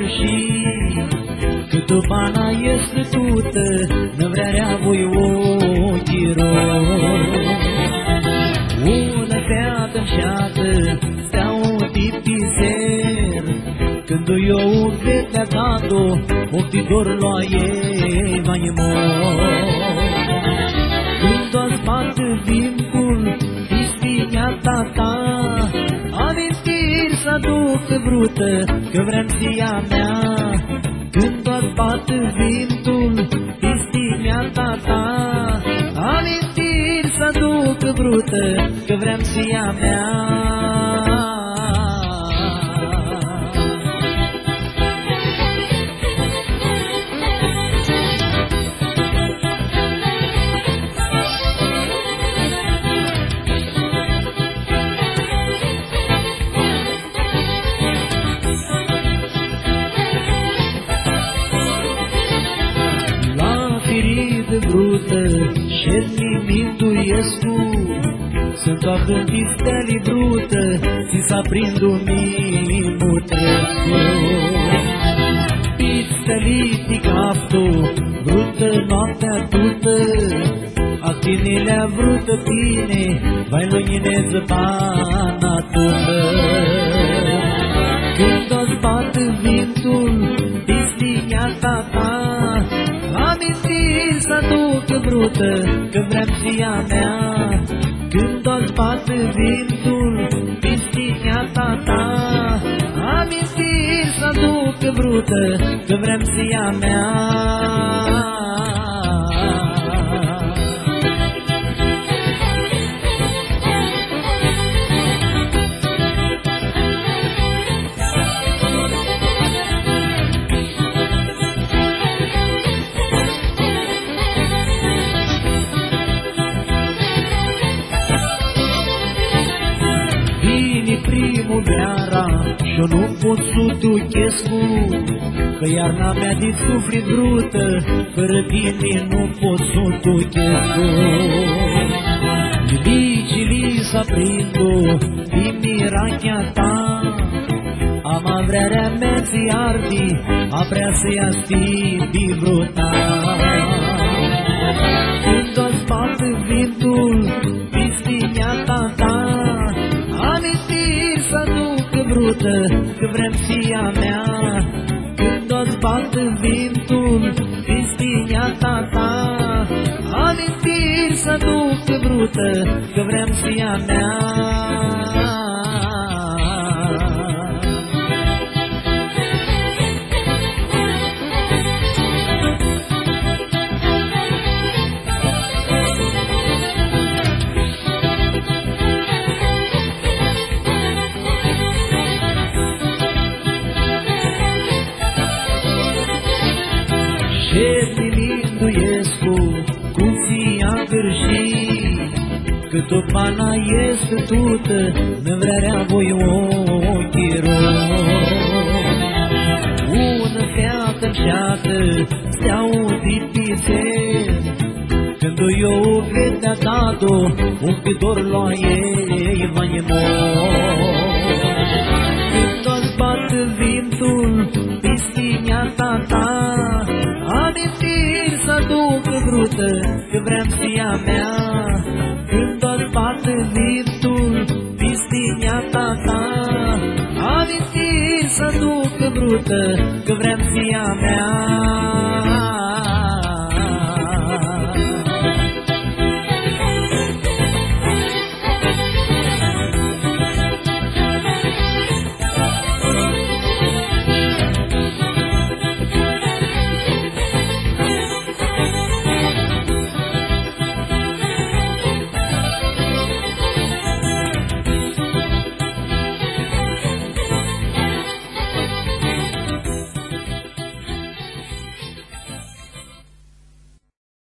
gârșit, cât o pana e strătută, năvrearea voi ochii roi. Una feată înșeată, stea un tipizer, când eu vedea dat-o, ochii dor lua ei mai mult. Când o-ți bată vincul, dispiniata ta, amintiri s-aducă brută, că vrem ția mea. Când o-ți bată vintul, dispiniata ta, amintiri s-aducă brută, că vrem ția mea. Brută, șerni mintuiescu, sunt o gândisteli brută, si s-aprindu mi mutrescu. Pistelitic afto, brută noaptea tută, actinilea brută tine, vai luminez pana tută. Când o-ți bată vintul, distineata ta, amintiri s-aducă brută, că vrem ția mea. Când o-ți bată vintul, distineata ta, amintiri s-aducă brută, că vrem ția mea. Primăvara și-o nu pot sutuchescu, că iarna mea de suflet brută, fără tine nu pot sutuchescu. Iubicii s-aprindu din mirachea ta, amavrearea mea ți ardi, aprea să-i astidi bruta. Când o-ți bată vintul, distineata ta, amintiri s-aducă brută, că vrem ția mea. Când o-ți bată vintul, distineata ta, amintiri s-aducă brută, că vrem ția mea. Cât o pana este tută, năvrearea voi ochii roi. Una feată înșeată, stea un tipizer, când eu vedea dat-o, ochii dor lua ei mai mult. Când o-ți bată vintul, distineata ta, amintiri s-aducă brută, că vrem ția mea. Când o-ți bată vintul, distineata ta, amintiri s-aducă brută, că vrem ția mea.